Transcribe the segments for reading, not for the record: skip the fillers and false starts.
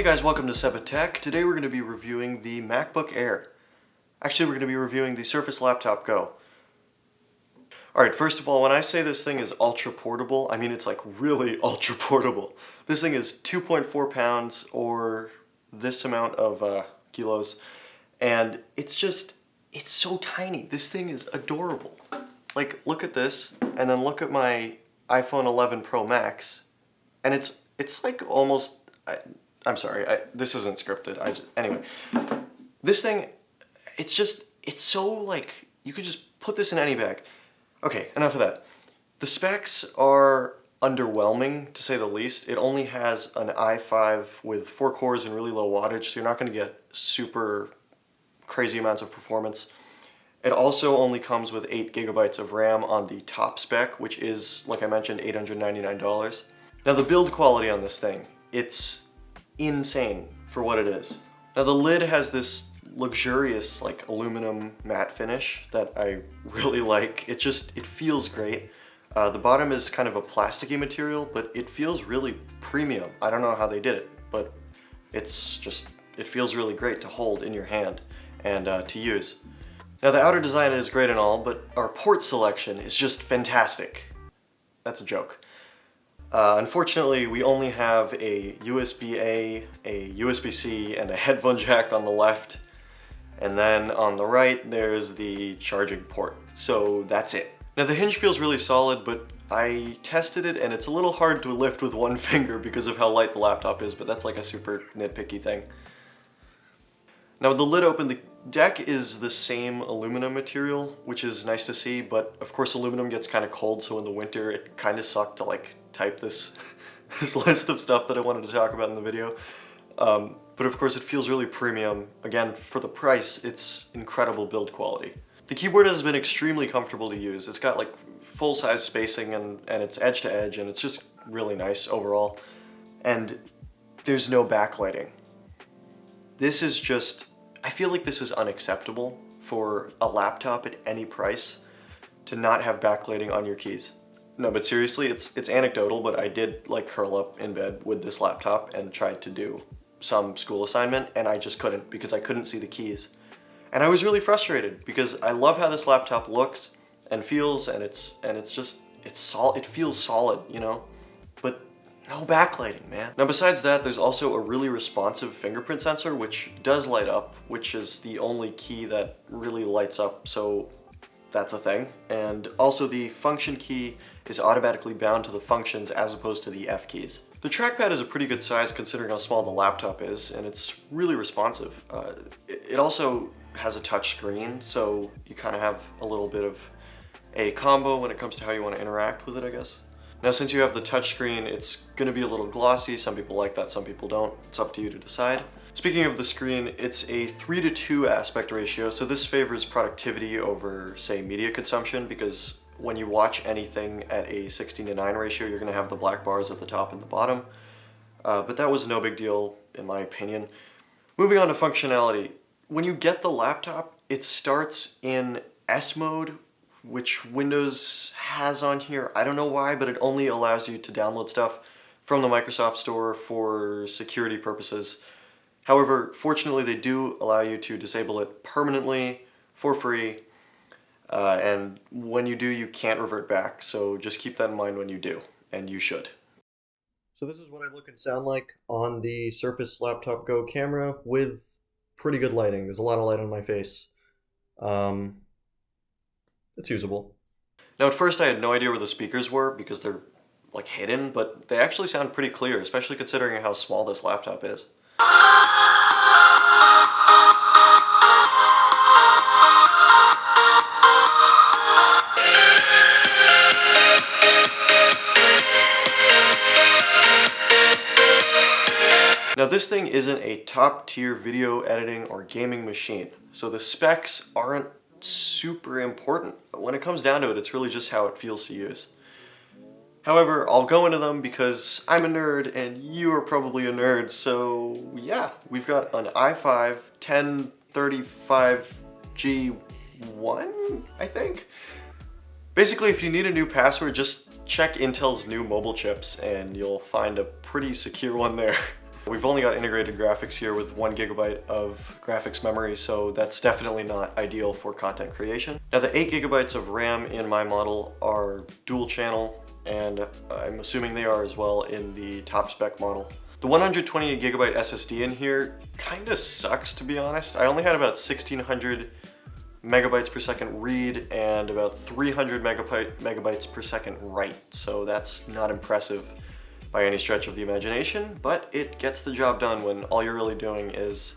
Hey guys, welcome to Seba Tech. Today we're going to be reviewing the MacBook Air. Actually, we're going to be reviewing the Surface Laptop Go. Alright, first of all, when I say this thing is ultra portable, I mean it's like really ultra portable. This thing is 2.4 pounds or this amount of kilos, and it's so tiny. This thing is adorable. Like, look at this, and then look at my iPhone 11 Pro Max, and it's like almost... I'm sorry, this isn't scripted. Anyway, this thing, it's so like, you could just put this in any bag. Okay, enough of that. The specs are underwhelming, to say the least. It only has an i5 with 4 cores and really low wattage, so you're not going to get super crazy amounts of performance. It also only comes with 8 gigabytes of RAM on the top spec, which is, like I mentioned, $899. Now the build quality on this thing, it's insane for what it is. Now the lid has this luxurious like aluminum matte finish that I really like. It feels great. The bottom is kind of a plasticky material, but it feels really premium. I don't know how they did it, but it feels really great to hold in your hand and to use. Now the outer design is great and all, but our port selection is just fantastic. That's a joke. Unfortunately, we only have a USB-A, a USB-C, and a headphone jack on the left. And then on the right, there's the charging port. So that's it. Now the hinge feels really solid, but I tested it and it's a little hard to lift with one finger because of how light the laptop is, but that's like a super nitpicky thing. Now with the lid open, the deck is the same aluminum material, which is nice to see, but of course aluminum gets kind of cold, so in the winter it kind of sucked to like type this list of stuff that I wanted to talk about in the video. But of course it feels really premium. Again, for the price, it's incredible build quality. The keyboard has been extremely comfortable to use. It's got like full-size spacing and it's edge to edge, and it's just really nice overall. And there's no backlighting. This is just, I feel like this is unacceptable for a laptop at any price to not have backlighting on your keys. No, but seriously, it's anecdotal, but I did like curl up in bed with this laptop and tried to do some school assignment, and I just couldn't because I couldn't see the keys. And I was really frustrated because I love how this laptop looks and feels, and it feels solid, you know? But no backlighting, man. Now besides that, there's also a really responsive fingerprint sensor which does light up, which is the only key that really lights up, so that's a thing. And also the function key is automatically bound to the functions as opposed to the F keys. The trackpad is a pretty good size considering how small the laptop is, and it's really responsive. It also has a touch screen, so you kind of have a little bit of a combo when it comes to how you want to interact with it, I guess. Now since you have the touch screen, it's going to be a little glossy. Some people like that, some people don't. It's up to you to decide. Speaking of the screen, it's a 3:2 aspect ratio, so this favors productivity over, say, media consumption, because when you watch anything at a 16:9 ratio, you're going to have the black bars at the top and the bottom. But that was no big deal, in my opinion. Moving on to functionality. When you get the laptop, it starts in S mode, which Windows has on here. I don't know why, but it only allows you to download stuff from the Microsoft Store for security purposes. However, fortunately, they do allow you to disable it permanently for free. And when you do, you can't revert back, so just keep that in mind when you do, and you should. So this is what I look and sound like on the Surface Laptop Go camera with pretty good lighting. There's a lot of light on my face. It's usable. Now at first I had no idea where the speakers were because they're like hidden, but they actually sound pretty clear, especially considering how small this laptop is. Now this thing isn't a top-tier video editing or gaming machine, so the specs aren't super important. When it comes down to it, it's really just how it feels to use. However, I'll go into them because I'm a nerd and you are probably a nerd, so yeah, we've got an i5 1035G1, I think? Basically, if you need a new password, just check Intel's new mobile chips and you'll find a pretty secure one there. We've only got integrated graphics here with 1 GB of graphics memory, so that's definitely not ideal for content creation. Now the 8 GB of RAM in my model are dual channel, and I'm assuming they are as well in the top spec model. The 128 GB SSD in here kinda sucks, to be honest. I only had about 1600 megabytes per second read and about 300 megabytes per second write, so that's not impressive by any stretch of the imagination, but it gets the job done when all you're really doing is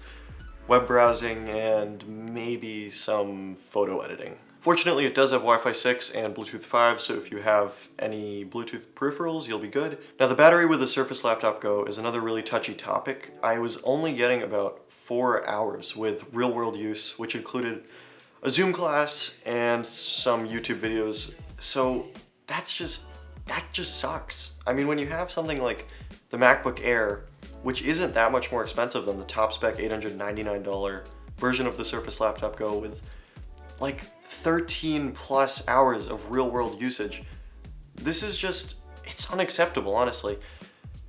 web browsing and maybe some photo editing. Fortunately, it does have Wi-Fi 6 and Bluetooth 5, so if you have any Bluetooth peripherals, you'll be good. Now, the battery with the Surface Laptop Go is another really touchy topic. I was only getting about 4 hours with real-world use, which included a Zoom class and some YouTube videos, so that just sucks. I mean, when you have something like the MacBook Air, which isn't that much more expensive than the top spec $899 version of the Surface Laptop Go with like 13 plus hours of real world usage, this is just, it's unacceptable, honestly.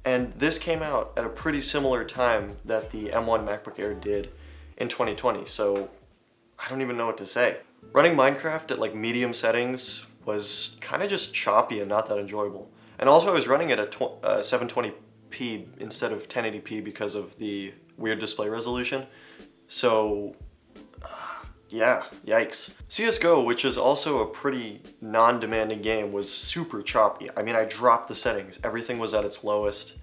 And this came out at a pretty similar time that the M1 MacBook Air did in 2020, so I don't even know what to say. Running Minecraft at like medium settings was kind of just choppy and not that enjoyable. And also I was running it at 720p instead of 1080p because of the weird display resolution. So yeah, yikes. CSGO, which is also a pretty non-demanding game, was super choppy. I mean, I dropped the settings. Everything was at its lowest.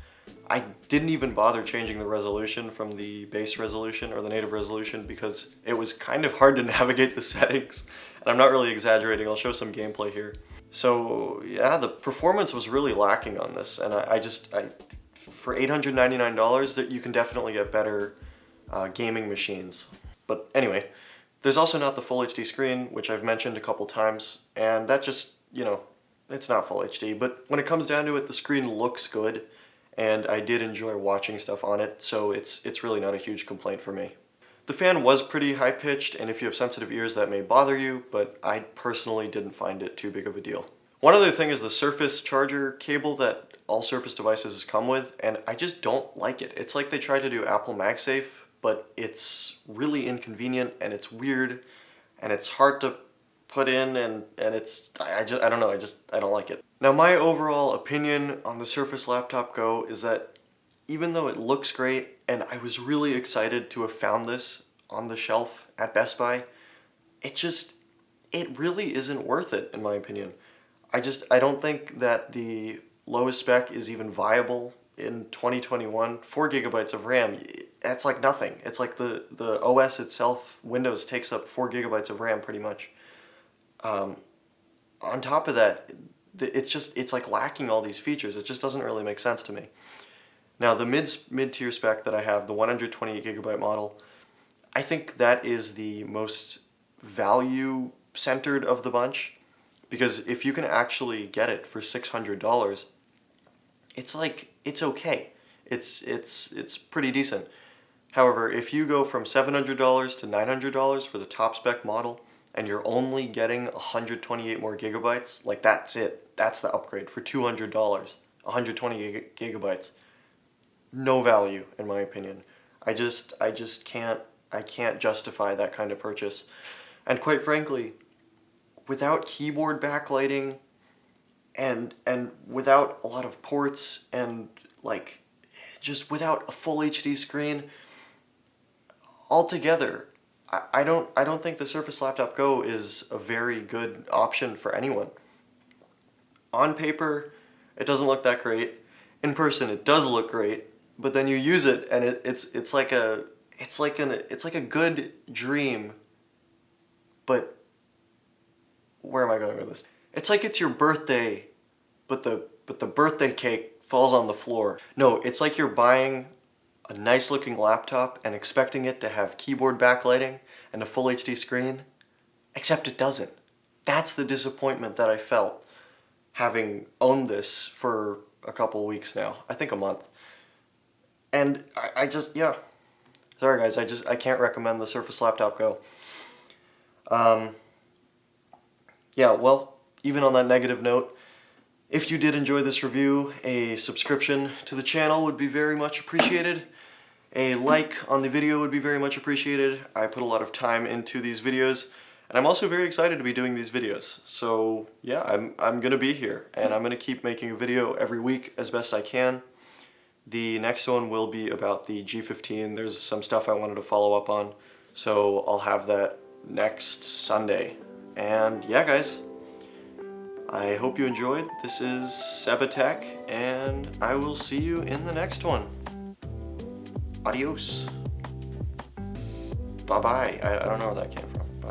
I didn't even bother changing the resolution from the base resolution or the native resolution because it was kind of hard to navigate the settings. And I'm not really exaggerating, I'll show some gameplay here. So yeah, the performance was really lacking on this, and I for $899 that you can definitely get better gaming machines. But anyway, there's also not the full HD screen, which I've mentioned a couple times, and that just, you know, it's not full HD, but when it comes down to it, the screen looks good, and I did enjoy watching stuff on it, so it's really not a huge complaint for me. The fan was pretty high-pitched, and if you have sensitive ears that may bother you, but I personally didn't find it too big of a deal. One other thing is the Surface charger cable that all Surface devices come with, and I just don't like it. It's like they tried to do Apple MagSafe, but it's really inconvenient, and it's weird, and it's hard to put in, and it's, I don't know, I don't like it. Now, my overall opinion on the Surface Laptop Go is that even though it looks great, and I was really excited to have found this on the shelf at Best Buy, it really isn't worth it, in my opinion. I don't think that the lowest spec is even viable in 2021. 4 gigabytes of RAM, that's like nothing. It's like the OS itself, Windows, takes up 4 gigabytes of RAM pretty much. On top of that, it's like lacking all these features. It just doesn't really make sense to me. Now, the mid-tier spec that I have, the 128 gigabyte model, I think that is the most value-centered of the bunch, because if you can actually get it for $600, it's like, it's okay. It's pretty decent. However, if you go from $700 to $900 for the top spec model, and you're only getting 128 more gigabytes, like that's it. That's the upgrade for $200, 120 gigabytes. No value, in my opinion. I can't justify that kind of purchase. And quite frankly, without keyboard backlighting and without a lot of ports and like just without a full HD screen, altogether, I don't think the Surface Laptop Go is a very good option for anyone. On paper, it doesn't look that great. In person, it does look great. But then you use it, and it's like a good dream. But where am I going with this? It's like it's your birthday, but the birthday cake falls on the floor. No, it's like you're buying a nice looking laptop and expecting it to have keyboard backlighting and a full HD screen, except it doesn't. That's the disappointment that I felt having owned this for a couple weeks now. I think a month. And I just, yeah. Sorry guys, I can't recommend the Surface Laptop Go. Yeah, well, even on that negative note, If you did enjoy this review, a subscription to the channel would be very much appreciated. A like on the video would be very much appreciated. I put a lot of time into these videos, and I'm also very excited to be doing these videos. So yeah, I'm gonna be here, and I'm gonna keep making a video every week as best I can. The next one will be about the G15. There's some stuff I wanted to follow up on, so I'll have that next Sunday. And yeah, guys, I hope you enjoyed. This is Sebatech, and I will see you in the next one. Adios. Bye-bye. I don't know where that came from.